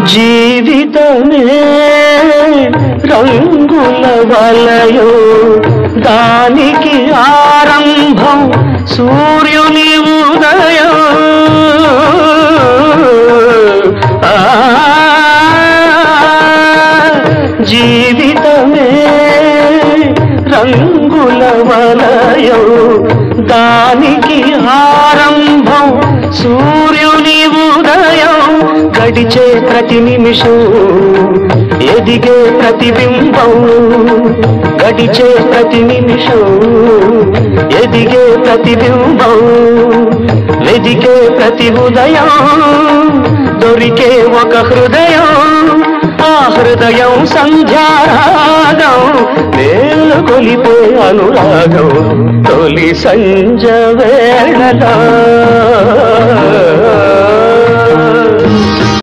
జీవితమే రంగుల వలయో దానికి ఆరంభం సూర్యుని ఉదయం జీవితమే రంగుల వలయో దానికి ఆరంభం సూర్యుని ఉదయం గడిచే ప్రతి నిమిషం ఎదిగే ప్రతిబింబం గడిచే ప్రతి నిమిషం ఎదిగే ప్రతిబింబం వెదికే ప్రతి ఉదయం దొరికే ఒక హృదయం ఆ హృదయం సంధ్యారాగం మేలుకొలిపే అనురాగం తొలి సంజ వేళలో